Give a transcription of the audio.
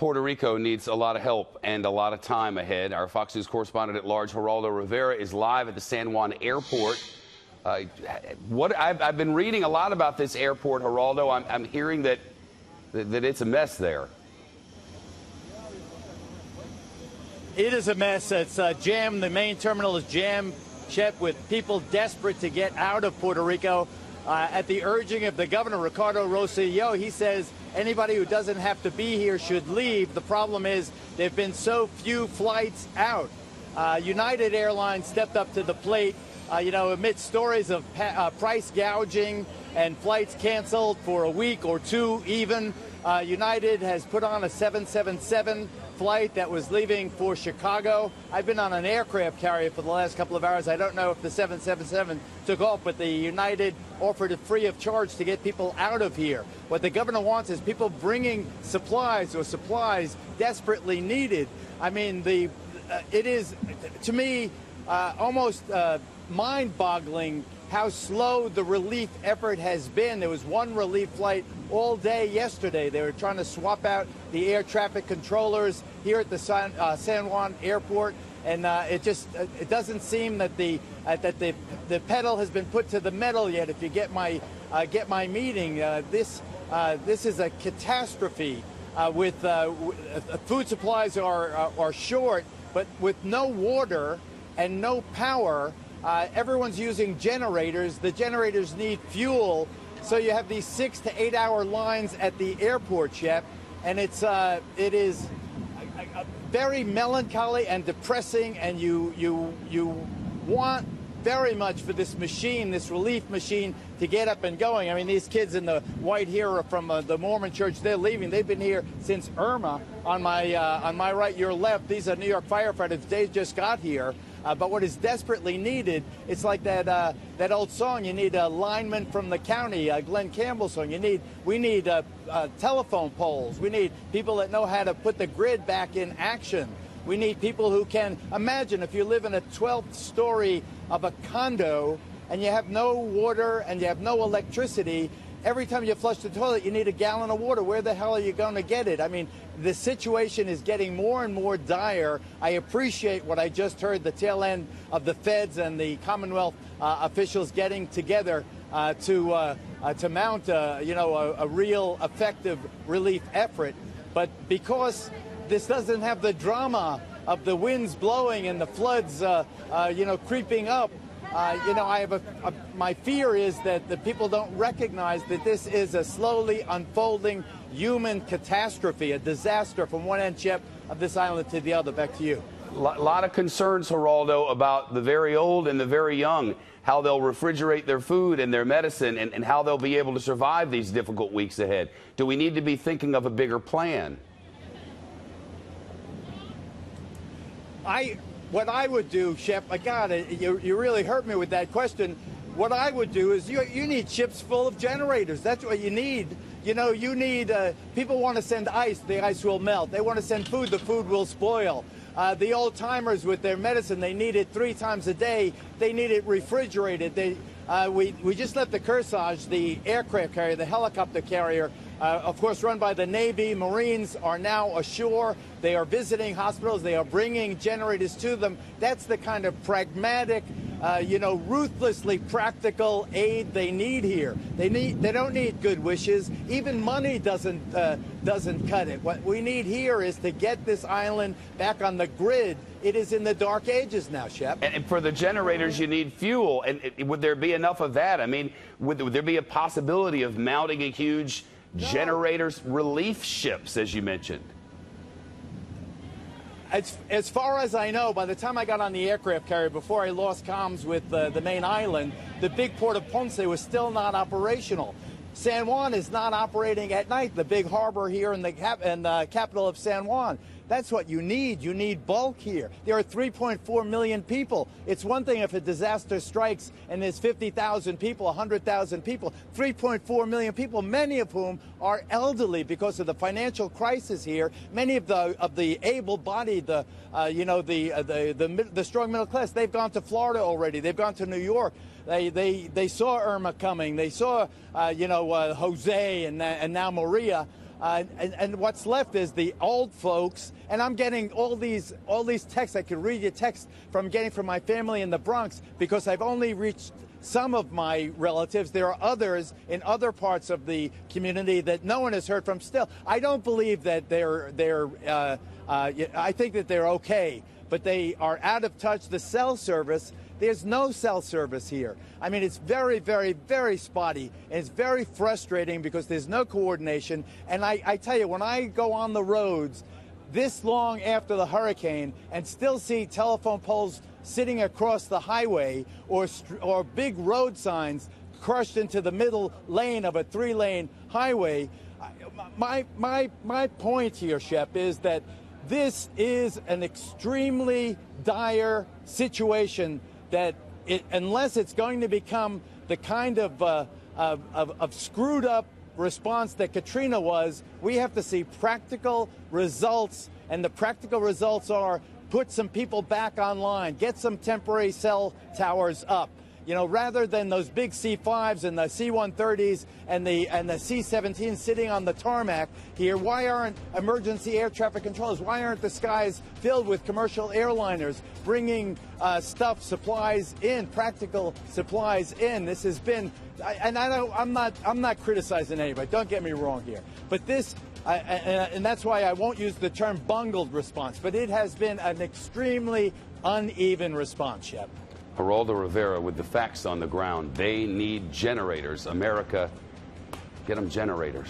Puerto Rico needs a lot of help and a lot of time ahead. Our Fox News correspondent-at-large, Geraldo Rivera, is live at the San Juan airport. I've been reading a lot about this airport, Geraldo. I'm hearing that it's a mess there. It is a mess. It's jammed. The main terminal is jammed, Shep, with people desperate to get out of Puerto Rico. At the urging of the governor, Ricardo Rosselló, he says anybody who doesn't have to be here should leave. The problem is there have been so few flights out. United Airlines stepped up to the plate, amid stories of price gouging and flights canceled for a week or two even. United has put on a 777 flight that was leaving for Chicago. I've been on an aircraft carrier for the last couple of hours. I don't know if the 777 took off, but the United offered it free of charge to get people out of here. What the governor wants is people bringing supplies or supplies desperately needed. I mean, it is, to me, almost mind-boggling how slow the relief effort has been. There was one relief flight all day yesterday. They were trying to swap out the air traffic controllers here at the San Juan airport, and it doesn't seem that the pedal has been put to the metal yet. If you get my meaning, this is a catastrophe. With food supplies are short, but with no water and no power. Everyone's using generators. The generators need fuel, so you have these 6 to 8 hour lines at the airport, Shep, and it is very melancholy and depressing. And you want very much for this machine, this relief machine, to get up and going. I mean, these kids in the white here are from the Mormon church. They're leaving. They've been here since Irma. On my right, your left, these are New York firefighters. They just got here. But what is desperately needed, it's like that old song, you need a lineman from the county, Glenn Campbell's song. We need telephone poles. We need people that know how to put the grid back in action. We need people who can imagine if you live in a 12th story of a condo and you have no water and you have no electricity. Every time you flush the toilet, you need a gallon of water. Where the hell are you going to get it? I mean, the situation is getting more and more dire. I appreciate what I just heard, the tail end of the feds and the Commonwealth officials getting together to mount a real effective relief effort. But because this doesn't have the drama of the winds blowing and the floods, creeping up, my fear is that the people don't recognize that this is a slowly unfolding human catastrophe, a disaster from one end, Shep, of this island to the other. Back to you. A lot of concerns, Geraldo, about the very old and the very young, how they'll refrigerate their food and their medicine, and how they'll be able to survive these difficult weeks ahead. Do we need to be thinking of a bigger plan? What I would do, Shep, my God, you really hurt me with that question. What I would do is you need ships full of generators. That's what you need. You need, people want to send ice, the ice will melt. They want to send food, the food will spoil. The old timers with their medicine, they need it 3 times a day. They need it refrigerated. We just left the Kearsarge, the aircraft carrier, the helicopter carrier, of course, run by the Navy. Marines are now ashore. They are visiting hospitals. They are bringing generators to them. That's the kind of pragmatic, ruthlessly practical aid they need here. They don't need good wishes. Even money doesn't cut it. What we need here is to get this island back on the grid. It is in the dark ages now, Shep. And for the generators, you need fuel. And would there be enough of that? I mean, would there be a possibility of mounting a huge generators relief ships, as you mentioned? As far as I know, by the time I got on the aircraft carrier, before I lost comms with the main island, the big port of Ponce was still not operational. San Juan is not operating at night, the big harbor here in the capital of San Juan. That's what you need. You need bulk here. There are 3.4 million people. It's one thing if a disaster strikes and there's 50,000 people, 100,000 people. 3.4 million people, many of whom are elderly because of the financial crisis here. Many of the able-bodied, the strong middle class, they've gone to Florida already. They've gone to New York. They saw Irma coming. They saw Jose and now Maria. And what's left is the old folks, and I'm getting all these texts. I could read you texts getting from my family in the Bronx because I've only reached some of my relatives. There are others in other parts of the community that no one has heard from still. I don't believe that I think that they're okay, but they are out of touch. The cell service, there's no cell service here. I mean, it's very, very, very spotty, and it's very frustrating because there's no coordination. And I tell you, when I go on the roads this long after the hurricane and still see telephone poles sitting across the highway or big road signs crushed into the middle lane of a 3-lane highway, my point here, Shep, is that this is an extremely dire situation that unless it's going to become the kind of screwed up response that Katrina was, we have to see practical results, and the practical results are put some people back online, get some temporary cell towers up. You know, rather than those big C5s and the C-130s and the C-17s sitting on the tarmac here, why aren't emergency air traffic controllers? Why aren't the skies filled with commercial airliners bringing supplies in, practical supplies in? This has been, I'm not criticizing anybody. Don't get me wrong here, but this. And that's why I won't use the term bungled response, but it has been an extremely uneven response, Shep. Geraldo Rivera with the facts on the ground. They need generators. America, get them generators.